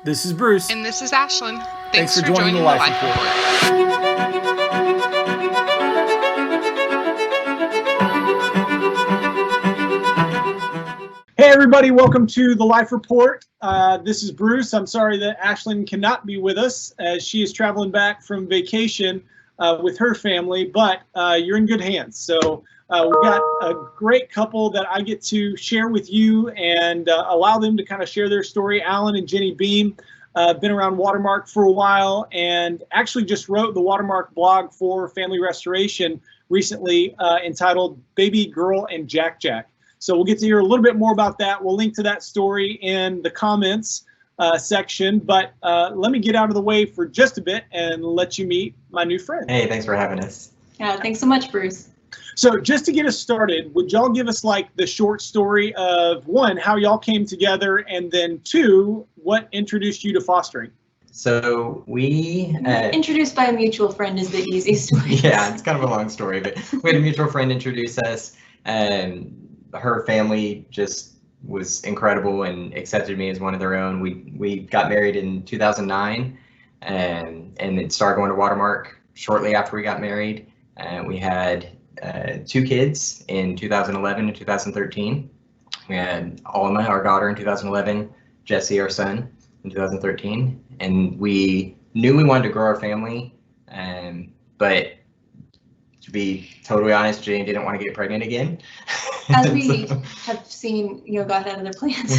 This is Bruce. And this is Ashlyn. Thanks for joining the Life Report. Hey everybody, welcome to the Life Report. This is Bruce. I'm sorry that Ashlyn cannot be with us as she is traveling back from vacation with her family, but you're in good hands. So we've got a great couple that I get to share with you and allow them to kind of share their story. Alan and Jenny Beam. Been around Watermark for a while and actually just wrote the Watermark blog for Family Restoration recently entitled Baby, Girl, and Jack Jack. So we'll get to hear a little bit more about that. We'll link to that story in the comments section, but let me get out of the way for just a bit and let you meet my new friend. Hey, thanks for having us. Yeah, thanks so much, Bruce. So just to get us started, would y'all give us like the short story of one, how y'all came together, and then two, what introduced you to fostering? So we introduced by a mutual friend is the easiest way. Yeah, it's kind of a long story, but we had a mutual friend introduce us, and her family just was incredible and accepted me as one of their own. We got married in 2009, and then started going to Watermark shortly after we got married. We had 2 kids in 2011 and 2013. We had Alma, our daughter, in 2011, Jesse, our son, in 2013. And we knew we wanted to grow our family, but to be totally honest, Jane didn't want to get pregnant again. As we have seen, God had other plans.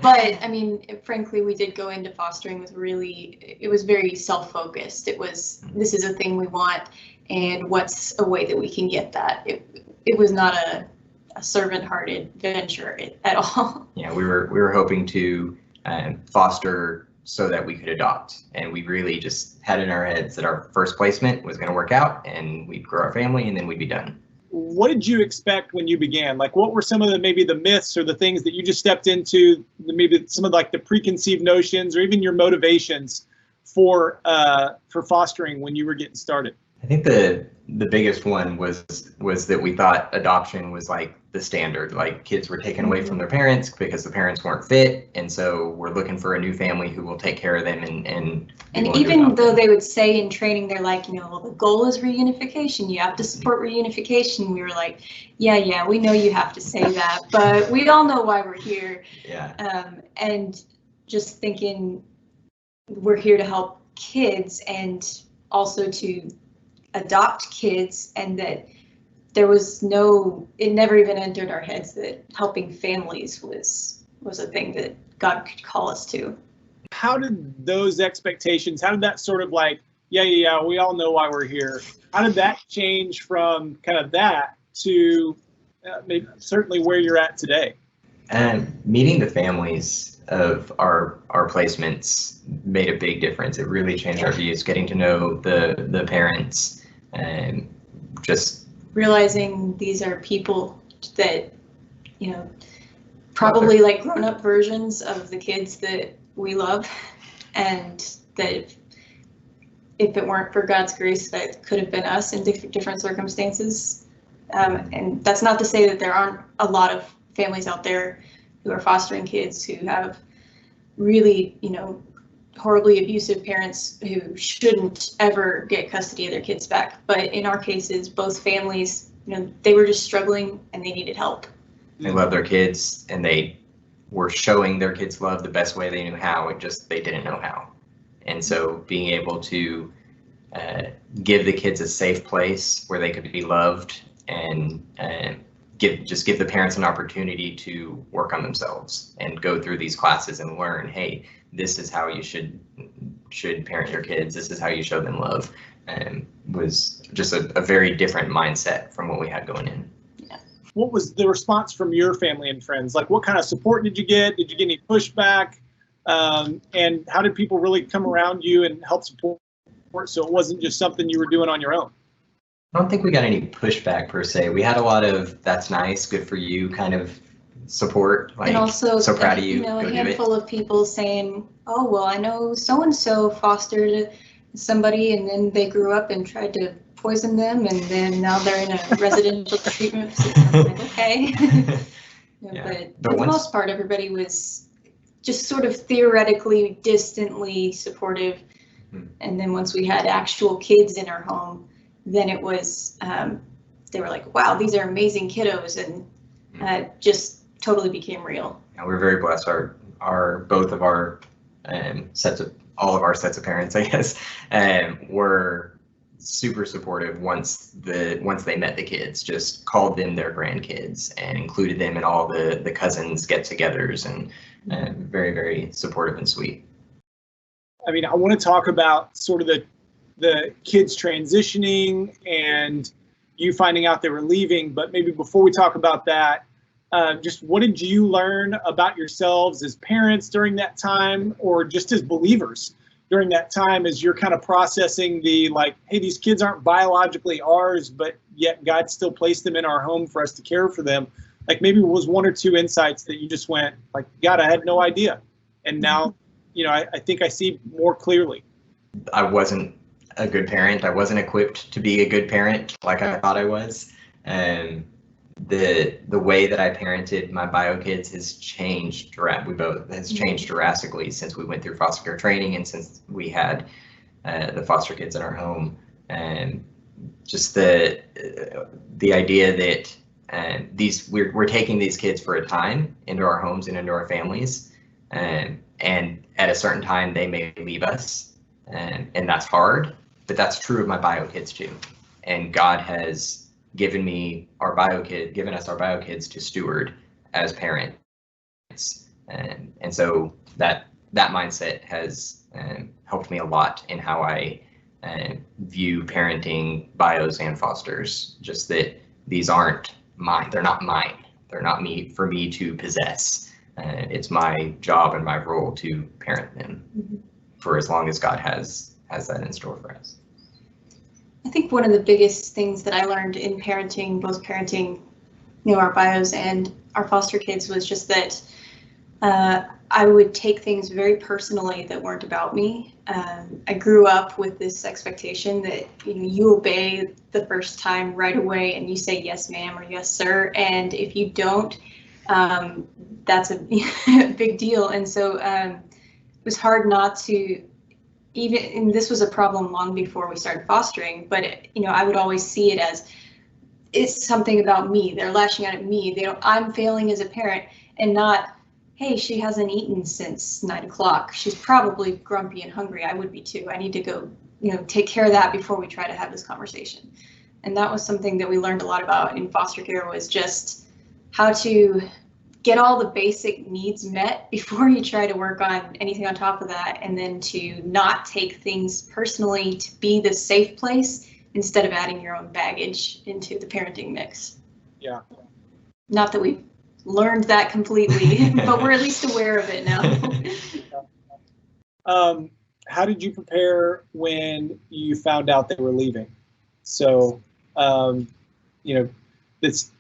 But I mean, frankly, we did go into fostering with it was very self-focused. It was, this is a thing we want, and what's a way that we can get that? It was not a servant-hearted venture at all. Yeah, we were hoping to foster so that we could adopt, and we really just had in our heads that our first placement was going to work out, and we'd grow our family, and then we'd be done. What did you expect when you began? Like, what were some of maybe the myths or the things that you just stepped into, maybe some of like the preconceived notions or even your motivations for fostering when you were getting started? I think the biggest one was that we thought adoption was like the standard, like kids were taken away from their parents because the parents weren't fit, and so we're looking for a new family who will take care of them and even though they would say in training, they're like, well, the goal is reunification, you have to support reunification. We were like, yeah, we know you have to say that, but we all know why we're here. Yeah. And just thinking we're here to help kids and also to adopt kids, and that there was it never even entered our heads that helping families was a thing that God could call us to. How did those expectations, how did that sort of like, yeah, we all know why we're here. How did that change from kind of that to maybe certainly where you're at today? Meeting the families of our placements made a big difference. It really changed our views, getting to know the parents, and just realizing these are people that, probably like grown-up versions of the kids that we love, and that if it weren't for God's grace, that could have been us in different circumstances. And that's not to say that there aren't a lot of families out there who are fostering kids who have really, horribly abusive parents who shouldn't ever get custody of their kids back. But in our cases, both families, they were just struggling and they needed help. They love their kids, and they were showing their kids love the best way they knew how. They didn't know how. And so being able to give the kids a safe place where they could be loved, and give the parents an opportunity to work on themselves and go through these classes and learn, hey, this is how you should parent your kids. This is how you show them love, and was just a very different mindset from what we had going in. Yeah. What was the response from your family and friends? Like, what kind of support did you get? Did you get any pushback? And how did people really come around you and help support so it wasn't just something you were doing on your own? I don't think we got any pushback per se. We had a lot of "that's nice, good for you" kind of support, like, and also, so proud of you. A handful of people saying, "Oh, well, I know so and so fostered somebody, and then they grew up and tried to poison them, and then now they're in a residential treatment facility." Like, okay. Yeah. But for the most part, everybody was just sort of theoretically, distantly supportive. And then once we had actual kids in our home, then it was, they were like, wow, these are amazing kiddos, and just totally became real. Yeah, we're very blessed. Both of our all of our sets of parents, I guess, were super supportive once they met the kids. Just called them their grandkids and included them in all the cousins get-togethers, and very, very supportive and sweet. I mean, I want to talk about sort of the kids transitioning and you finding out they were leaving, but maybe before we talk about that, just what did you learn about yourselves as parents during that time, or just as believers during that time, as you're kind of processing the, like, hey, these kids aren't biologically ours, but yet God still placed them in our home for us to care for them? Like, maybe it was one or two insights that you just went, like, God, I had no idea. And now, you know, I think I see more clearly. I wasn't a good parent. I wasn't equipped to be a good parent like I thought I was. And the way that I parented my bio kids has changed. Changed drastically since we went through foster care training and since we had the foster kids in our home. And just the idea that we're taking these kids for a time into our homes and into our families, and at a certain time they may leave us, and that's hard, but that's true of my bio kids too. And God has given us our bio kids to steward as parents, and so that mindset has helped me a lot in how I view parenting bios and fosters. Just that these aren't mine. They're not mine. They're not for me to possess. It's my job and my role to parent them for as long as God has that in store for us. I think one of the biggest things that I learned in both parenting, our bios and our foster kids, was just that I would take things very personally that weren't about me. I grew up with this expectation that you obey the first time right away and you say yes ma'am or yes sir, and if you don't, that's a big deal. And so it was hard not to, and this was a problem long before we started fostering, but I would always see it as, it's something about me. They're lashing out at me. I'm failing as a parent, and not, hey, she hasn't eaten since 9 o'clock. She's probably grumpy and hungry. I would be too. I need to go, take care of that before we try to have this conversation. And that was something that we learned a lot about in foster care, was just how to get all the basic needs met before you try to work on anything on top of that, and then to not take things personally, to be the safe place instead of adding your own baggage into the parenting mix. Yeah. Not that we've learned that completely, but we're at least aware of it now. How did you prepare when you found out they were leaving? So, it's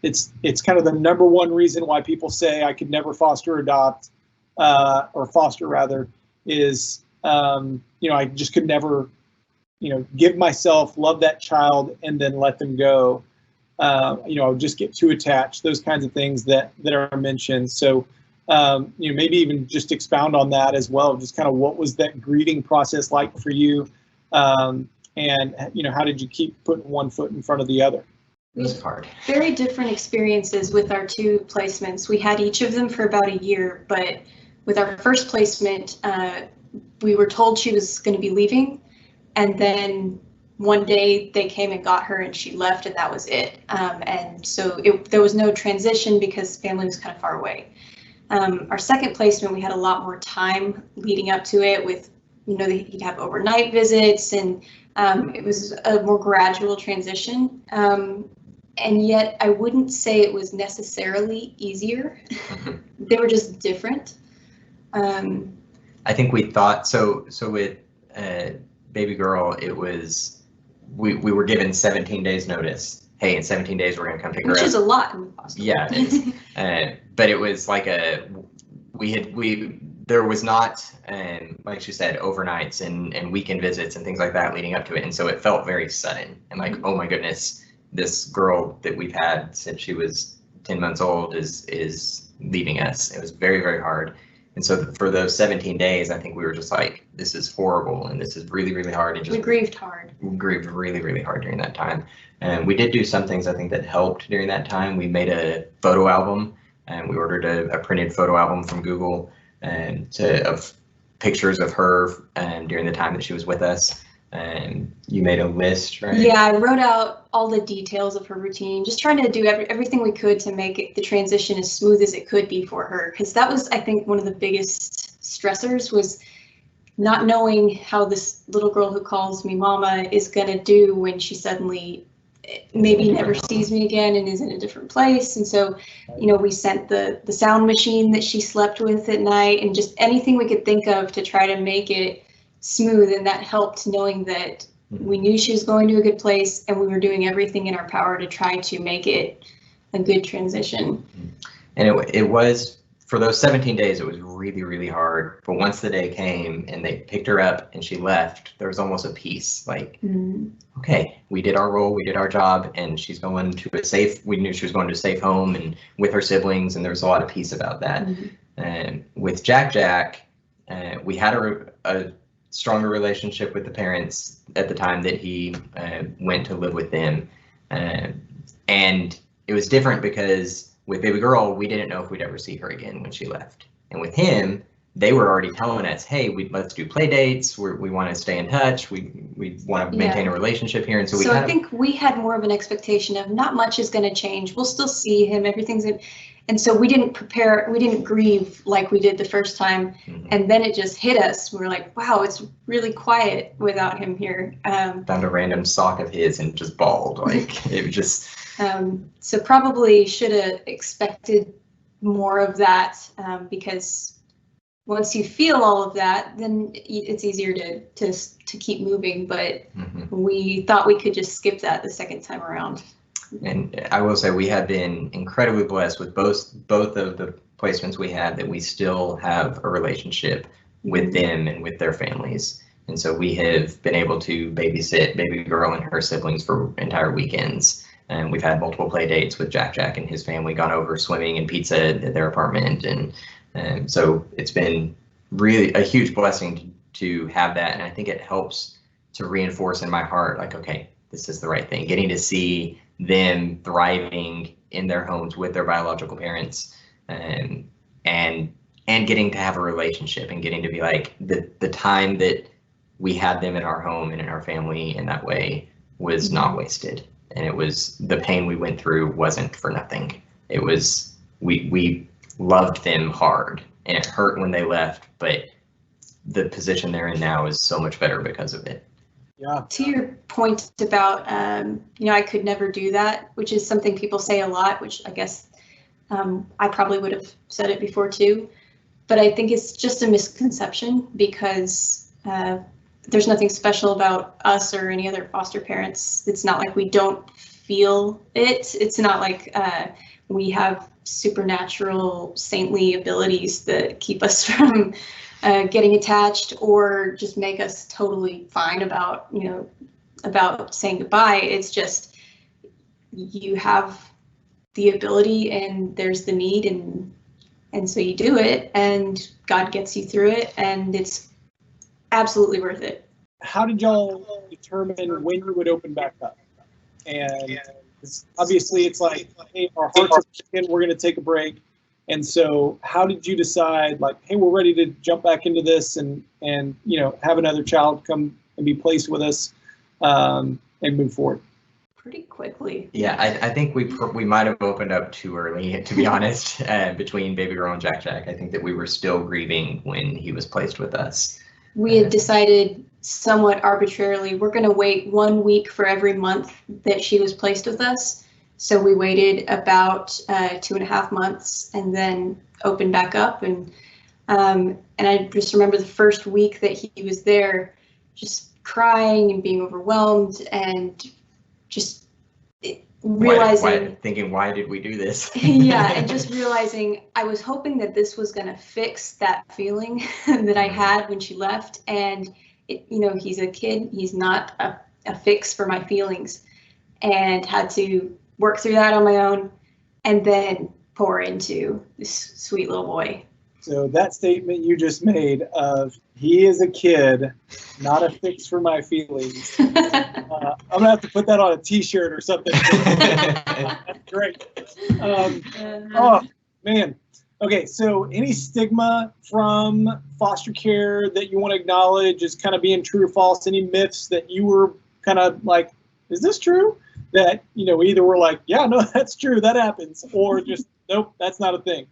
kind of the number one reason why people say I could never foster or adopt, or foster rather, is, I just could never, give myself, love that child, and then let them go. I would just get too attached, those kinds of things that are mentioned. So, maybe even just expound on that as well. Just kind of what was that grieving process like for you? And, how did you keep putting one foot in front of the other? It was hard. Very different experiences with our two placements. We had each of them for about a year, but with our first placement, we were told she was going to be leaving, and then one day they came and got her and she left, and that was it. And so there was no transition because family was kind of far away. Our second placement, we had a lot more time leading up to it with, he'd have overnight visits, and it was a more gradual transition. And yet I wouldn't say it was necessarily easier. They were just different. I think we thought, so with baby girl, it was, we were given 17 days notice. Hey, in 17 days, we're going to come pick her up. Which is a lot. Yeah, it is. But it was like there was not, like she said, overnights and weekend visits and things like that leading up to it. And so it felt very sudden and like, oh my goodness, this girl that we've had since she was 10 months old is leaving us. It was very, very hard. And so for those 17 days, I think we were just like, this is horrible and this is really, really hard. And just we grieved hard. We grieved really, really hard during that time. And we did do some things I think that helped during that time. We made a photo album, and we ordered a printed photo album from Google of pictures of her during the time that she was with us. And you made a list, right? Yeah, I wrote out all the details of her routine, just trying to do everything we could to make the transition as smooth as it could be for her. Because that was, I think, one of the biggest stressors, was not knowing how this little girl who calls me mama is going to do when she suddenly maybe never sees me again and is in a different place. And so, we sent the sound machine that she slept with at night, and just anything we could think of to try to make it smooth. And that helped, knowing that we knew she was going to a good place and we were doing everything in our power to try to make it a good transition. And it was, for those 17 days, it was really, really hard. But once the day came and they picked her up and she left, there was almost a peace, like, okay, we did our role, we did our job, and she's going to we knew she was going to a safe home and with her siblings, and there was a lot of peace about that. And with Jack, we had a stronger relationship with the parents at the time that he went to live with them. And it was different because with baby girl, we didn't know if we'd ever see her again when she left. And with him, they were already telling us, hey, let's do play dates. We want to stay in touch. We want to maintain a relationship here. And so I think we had more of an expectation of not much is going to change. We'll still see him. Everything's in. And so we didn't grieve like we did the first time. And then it just hit us. We were like, wow, it's really quiet without him here. Found a random sock of his and just bawled. Like, it was just. So probably should have expected more of that, because once you feel all of that, then it's easier to keep moving. But we thought we could just skip that the second time around. And I will say we have been incredibly blessed with both of the placements we had, that we still have a relationship with them and with their families. And so we have been able to babysit baby girl and her siblings for entire weekends. And we've had multiple play dates with Jack and his family, gone over swimming and pizza at their apartment. And so it's been really a huge blessing to have that. And I think it helps to reinforce in my heart, like, okay, this is the right thing. Getting to see them thriving in their homes with their biological parents, and getting to have a relationship, and getting to be like, the time that we had them in our home and in our family in that way was not wasted. And it was, the pain we went through wasn't for nothing. It was, we loved them hard, and it hurt when they left, but the position they're in now is so much better because of it. Yeah. To your point about, I could never do that, which is something people say a lot, which I guess I probably would have said it before too, but I think it's just a misconception, because there's nothing special about us or any other foster parents. It's not like we don't feel it. It's not like we have supernatural saintly abilities that keep us from getting attached or just make us totally fine about saying goodbye. It's just, you have the ability and there's the need, and so you do it, and God gets you through it, and it's absolutely worth it. How did y'all determine when you would open back up? And obviously it's like, hey, our hearts are broken, we're going to take a break. And so how did you decide, like, hey, we're ready to jump back into this and have another child come and be placed with us and move forward? Pretty quickly. Yeah, I think we might have opened up too early, to be honest, between baby girl and Jack. I think that we were still grieving when he was placed with us. We had decided somewhat arbitrarily, we're going to wait 1 week for every month that she was placed with us. So we waited about 2.5 months and then opened back up. And I just remember the first week that he was there, just crying and being overwhelmed and just realizing, why did we do this? Yeah, and just realizing I was hoping that this was going to fix that feeling that I had when she left. And he's a kid, he's not a fix for my feelings, and had to work through that on my own and then pour into this sweet little boy. So that statement you just made of he is a kid, not a fix for my feelings. I'm gonna have to put that on a T-shirt or something. That's great. Oh man. Okay, so any stigma from foster care that you want to acknowledge as kind of being true or false? Any myths that you were kind of like, is this true? That, you know, either we're like, yeah, no, that's true, that happens, or just, nope, that's not a thing.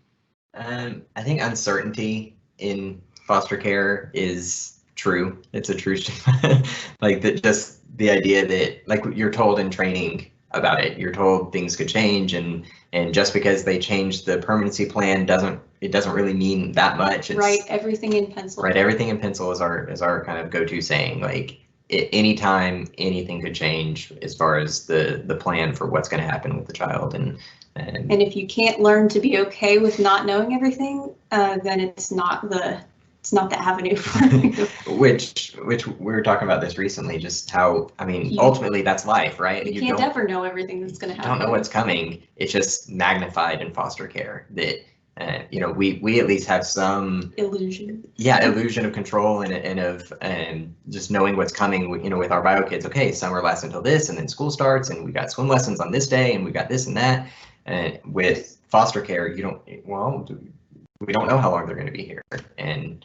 I think uncertainty in foster care is true. It's a true stigma. Like that, just the idea that, like, you're told in training about it, you're told things could change, and just because they changed the permanency plan doesn't really mean that much. It's, write everything in pencil. Write everything in pencil is our kind of go-to saying. Like, anytime anything could change as far as the plan for what's going to happen with the child, and if you can't learn to be okay with not knowing everything, then it's not the avenue for you. which we were talking about this recently, just how, I mean, ultimately that's life, right? You can't ever know everything that's going to happen. You don't know what's coming. It's just magnified in foster care that, you know, we at least have some illusion. Yeah, illusion of control and of just knowing what's coming. You know, with our bio kids, okay, summer lasts until this, and then school starts, and we got swim lessons on this day, and we got this and that. And with foster care, we don't know how long they're going to be here, and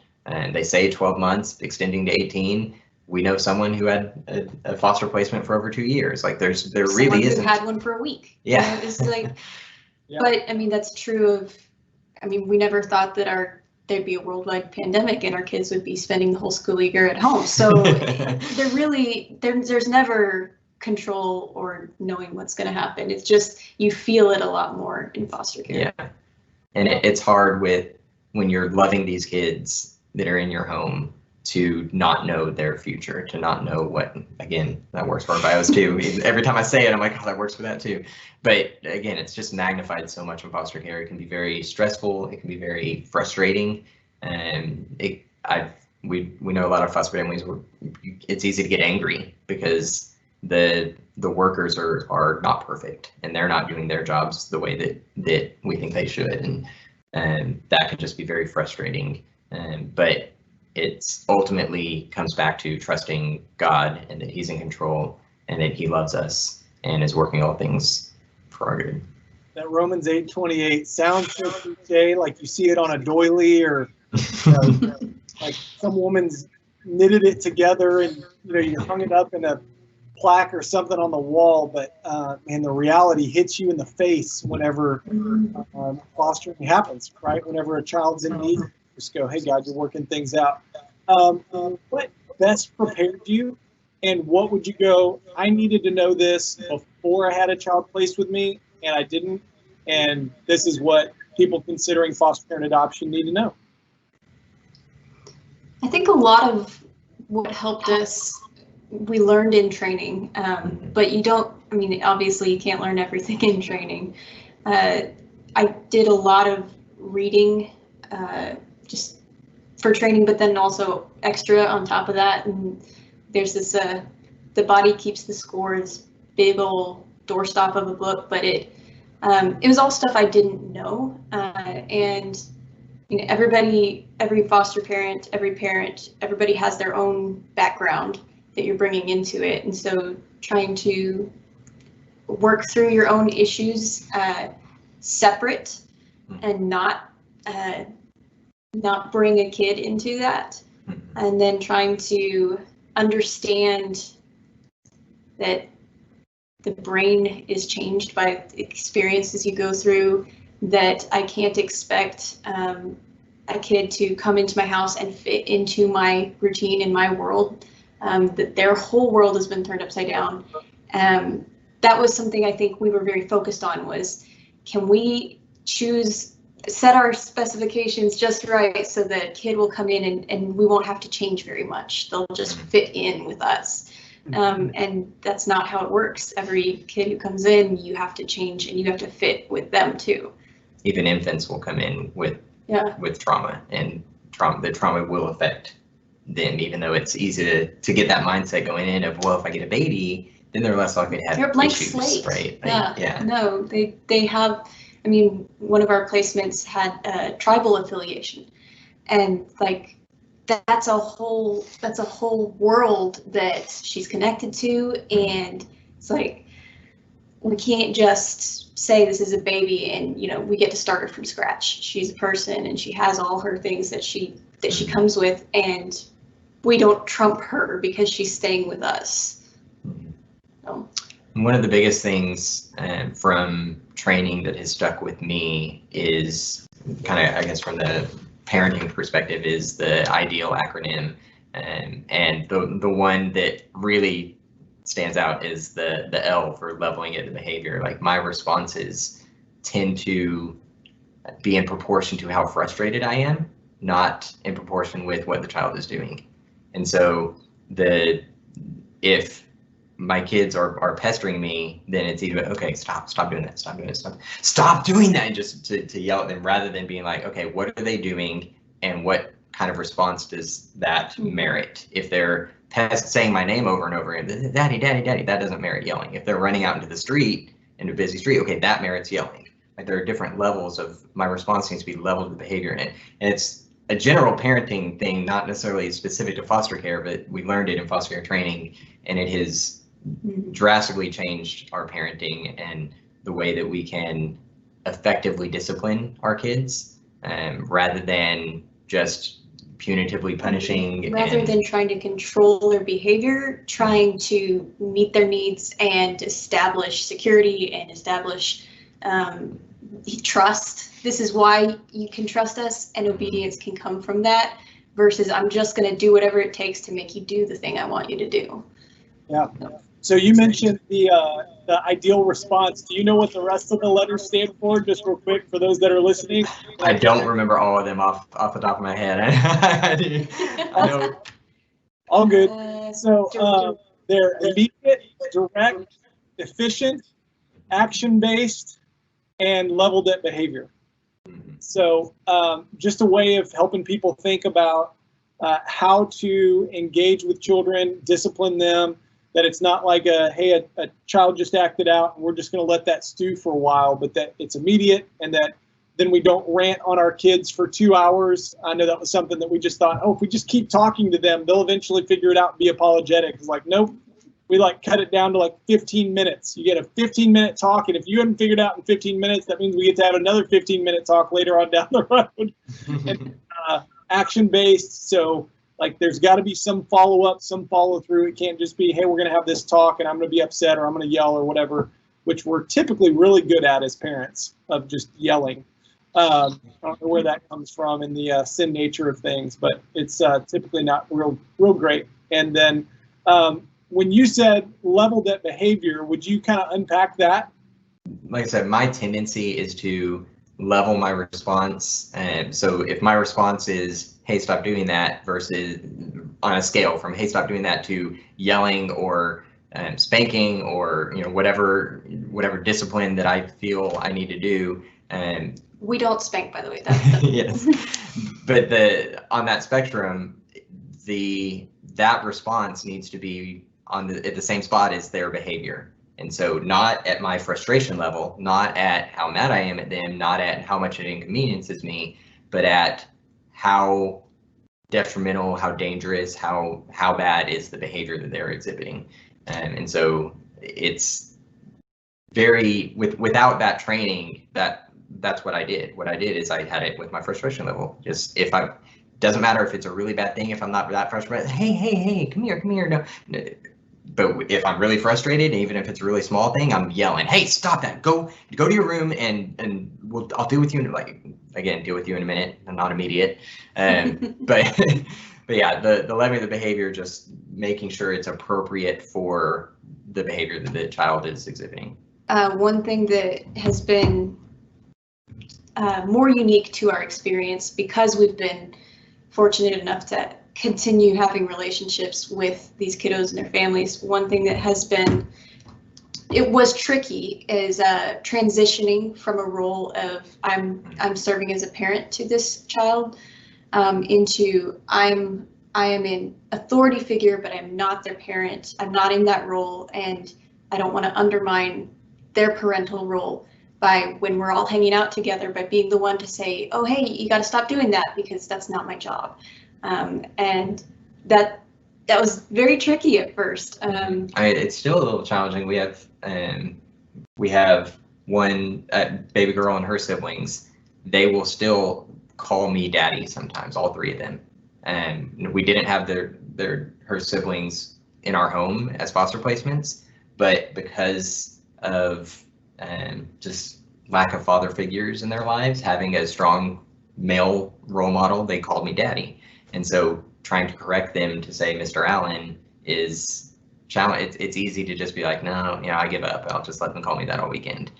they say 12 months, extending to 18. We know someone who had a foster placement for over 2 years. Like, there really isn't. Had one for a week. Yeah, you know, it's like, yeah. But I mean, that's true of. I mean, we never thought that there'd be a worldwide pandemic and our kids would be spending the whole school year at home. So there's never control or knowing what's going to happen. It's just you feel it a lot more in foster care. Yeah, and it's hard when you're loving these kids that are in your home to not know their future, to not know what, again, that works for our bios too. Every time I say it, I'm like, oh, that works for that too. But again, it's just magnified so much in foster care. It can be very stressful. It can be very frustrating. And we know a lot of foster families where it's easy to get angry because the workers are not perfect and they're not doing their jobs the way that we think they should. And that can just be very frustrating. But it's ultimately comes back to trusting God and that He's in control and that He loves us and is working all things for our good. That Romans 8:28 sounds so cliche, like you see it on a doily, or like some woman's knitted it together and you hung it up in a plaque or something on the wall. But and the reality hits you in the face whenever fostering happens, right? Whenever a child's in need. Just go, hey God, you're working things out. What best prepared you, and what would you go, I needed to know this before I had a child placed with me, and I didn't, and this is what people considering foster care and adoption need to know? I think a lot of what helped us, we learned in training, but obviously you can't learn everything in training. I did a lot of reading, just for training, but then also extra on top of that. And there's this, The Body Keeps the Score, this big old doorstop of a book, but it was all stuff I didn't know. And every foster parent, every parent, everybody has their own background that you're bringing into it. And so trying to work through your own issues separate and not bring a kid into that, and then trying to understand that the brain is changed by experiences you go through, that I can't expect a kid to come into my house and fit into my routine in my world, that their whole world has been turned upside down. That was something I think we were very focused on, was can we set our specifications just right so that a kid will come in and we won't have to change very much. They'll just fit in with us. And that's not how it works. Every kid who comes in, you have to change and you have to fit with them too. Even infants will come in with trauma, and the trauma will affect them, even though it's easy to get that mindset going in of, well, if I get a baby, then they're less likely to have they're blank issues, slate. Right? Yeah. No, they have. I mean, one of our placements had a tribal affiliation, And like, that's a whole world that she's connected to. And it's like, we can't just say this is a baby and, you know, we get to start her from scratch. She's a person and she has all her things that she comes with, and we don't trump her because she's staying with us. So. One of the biggest things from training that has stuck with me is kind of, I guess, from the parenting perspective, is the IDEAL acronym. And the one that really stands out is the L for leveling at the behavior. Like, my responses tend to be in proportion to how frustrated I am, not in proportion with what the child is doing. And so if my kids are pestering me, then it's either, okay, stop doing that, stop doing that, and just to yell at them, rather than being like, okay, what are they doing and what kind of response does that merit? If they're saying my name over and over again, daddy, that doesn't merit yelling. If they're running out into the street, into a busy street, okay, that merits yelling. Like, there are different levels of my response needs to be leveled with behavior in it. And it's a general parenting thing, not necessarily specific to foster care, but we learned it in foster care training, and it has drastically changed our parenting and the way that we can effectively discipline our kids, rather than just punitively punishing. Rather than trying to control their behavior, trying to meet their needs and establish security and establish trust. This is why you can trust us, and obedience can come from that, versus I'm just going to do whatever it takes to make you do the thing I want you to do. Yeah. So you mentioned the ideal response. Do you know what the rest of the letters stand for, just real quick, for those that are listening? I don't remember all of them off the top of my head. I know. All good. So they're immediate, direct, efficient, action-based, and leveled at behavior. So just a way of helping people think about how to engage with children, discipline them, that it's not like hey, a child just acted out and we're just going to let that stew for a while, but that it's immediate, and that then we don't rant on our kids for 2 hours. I know that was something that we just thought, oh, if we just keep talking to them, they'll eventually figure it out and be apologetic. It's like, nope, we like cut it down to like 15 minutes. You get a 15-minute talk, and if you haven't figured out in 15 minutes, that means we get to have another 15-minute talk later on down the road. And, action-based, so like there's got to be some follow-up, some follow-through. It can't just be, hey, we're going to have this talk and I'm going to be upset or I'm going to yell or whatever, which we're typically really good at as parents, of just yelling. I don't know where that comes from in the sin nature of things, but it's typically not real great. And then when you said leveled at behavior, would you kind of unpack that? Like I said, my tendency is to level my response. And so if my response is, hey, stop doing that, versus on a scale from, hey, stop doing that, to yelling or spanking, or, you know, whatever discipline that I feel I need to do. We don't spank, by the way. Yes, but on that spectrum, that response needs to be at the same spot as their behavior. And so not at my frustration level, not at how mad I am at them, not at how much it inconveniences me, but at how detrimental, how dangerous, how bad is the behavior that they're exhibiting. And so it's very, without that training, that's what I did. What I did is I had it with my frustration level. Just doesn't matter if it's a really bad thing, if I'm not that frustrated, hey, come here, no. But if I'm really frustrated, even if it's a really small thing, I'm yelling, hey, stop that, go to your room, and I'll deal with you deal with you in a minute, and not immediate. But yeah, the leveling of the behavior, just making sure it's appropriate for the behavior that the child is exhibiting. One thing that has been more unique to our experience, because we've been fortunate enough to continue having relationships with these kiddos and their families, one thing that it was tricky is transitioning from a role of I'm serving as a parent to this child into I am an authority figure, but I'm not their parent. I'm not in that role, and I don't want to undermine their parental role. by when we're all hanging out together, by being the one to say, oh, hey, you got to stop doing that because that's not my job. And that was very tricky at first. It's still a little challenging. We have one baby girl and her siblings. They will still call me daddy sometimes, all three of them. And we didn't have her siblings in our home as foster placements, but because of just lack of father figures in their lives, having a strong male role model, they called me daddy. And so trying to correct them to say Mr. Allen is challenge. It's easy to just be like, no, I give up. I'll just let them call me that all weekend.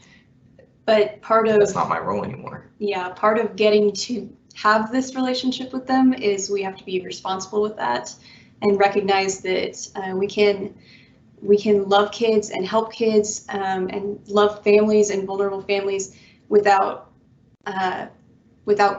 But that's not my role anymore. Yeah, part of getting to have this relationship with them is we have to be responsible with that and recognize that we can love kids and help kids and love families and vulnerable families without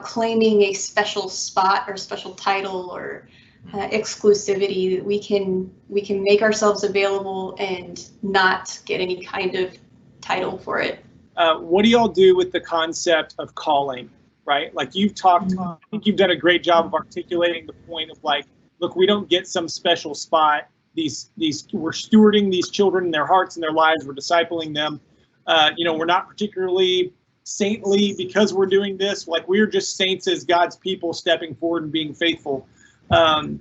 claiming a special spot or special title or exclusivity. We can make ourselves available and not get any kind of title for it. What do y'all do with the concept of calling, right? Like you've talked, I think you've done a great job of articulating the point of like, look, we don't get some special spot. We're stewarding these children in their hearts and their lives. We're discipling them. We're not particularly saintly because we're doing this. Like we're just saints as God's people stepping forward and being faithful. And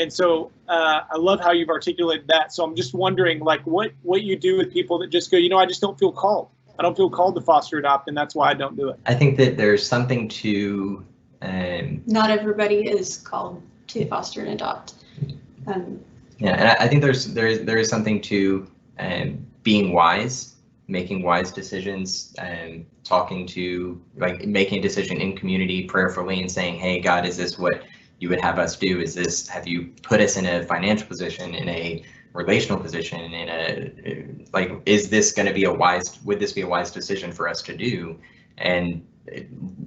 so I love how you've articulated that. So I'm just wondering like what you do with people that just go, I just don't feel called. I don't feel called to foster adopt, and that's why I don't do it. I think that there's something to not everybody is called to foster and adopt. And I think there is something to being wise, making wise decisions, and making a decision in community prayerfully and saying, hey, God, is this what you would have us do? Have you put us in a financial position, in a relational position, is this going to be would this be a wise decision for us to do? And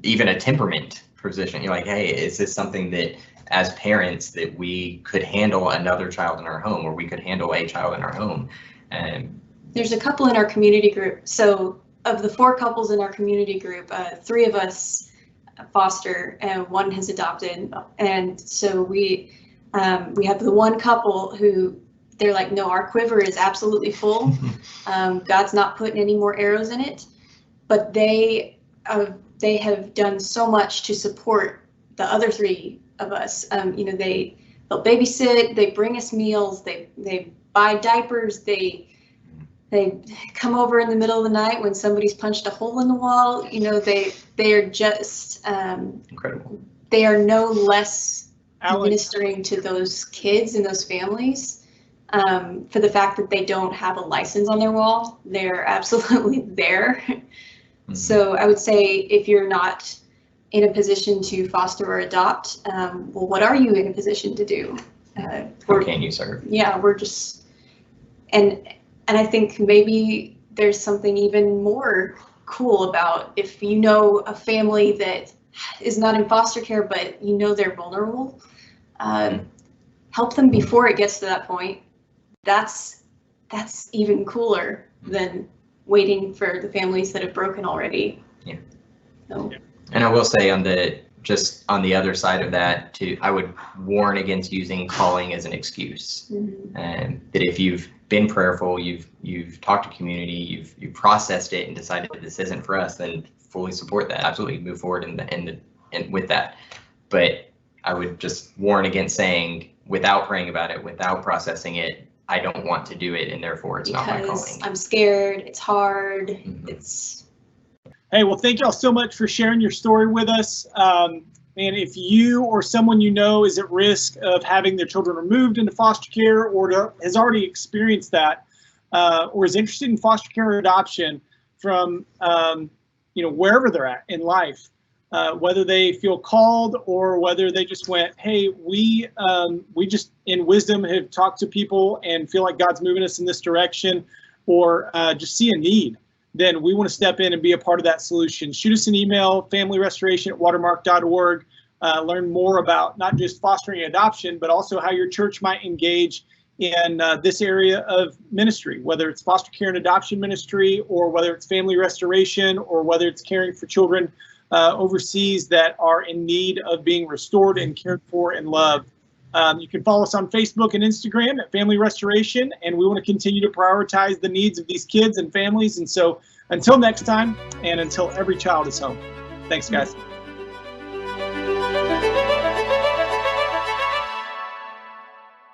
even a temperament position, you're like, hey, is this something that as parents that we could handle another child in our home, or we could handle a child in our home? There's a couple in our community group. So of the 4 couples in our community group, 3 of us foster and 1 has adopted. And so we have the one couple who they're like, no, our quiver is absolutely full. God's not putting any more arrows in it. But they have done so much to support the other 3 of us. They'll babysit, they bring us meals, they buy diapers, they come over in the middle of the night when somebody's punched a hole in the wall. They are just incredible. They are no less ministering to those kids and those families. For the fact that they don't have a license on their wall, they're absolutely there. Mm-hmm. So I would say if you're not in a position to foster or adopt, well, what are you in a position to do? How can you serve? Yeah, we're just, and I think maybe there's something even more cool about if you know a family that is not in foster care, but they're vulnerable, help them before it gets to that point. That's even cooler than waiting for the families that have broken already. Yeah. So. And I will say on the other side of that too, I would warn against using calling as an excuse. Mm-hmm. And that if you've been prayerful, you've talked to community, you've processed it and decided that this isn't for us, then fully support that. Absolutely move forward and with that. But I would just warn against saying without praying about it, without processing it, I don't want to do it, and therefore it's not my calling. I'm scared. It's hard. Mm-hmm. Hey, well, thank y'all so much for sharing your story with us. And if you or someone is at risk of having their children removed into foster care, or has already experienced that, or is interested in foster care or adoption from wherever they're at in life, whether they feel called or whether they just went, hey, we just in wisdom have talked to people and feel like God's moving us in this direction, or just see a need, then we want to step in and be a part of that solution. Shoot us an email, familyrestoration@watermark.org. Learn more about not just fostering adoption, but also how your church might engage in this area of ministry, whether it's foster care and adoption ministry, or whether it's family restoration, or whether it's caring for children overseas that are in need of being restored and cared for and loved. You can follow us on Facebook and Instagram at Family Restoration, and we want to continue to prioritize the needs of these kids and families. And so until next time, and until every child is home. Thanks, guys.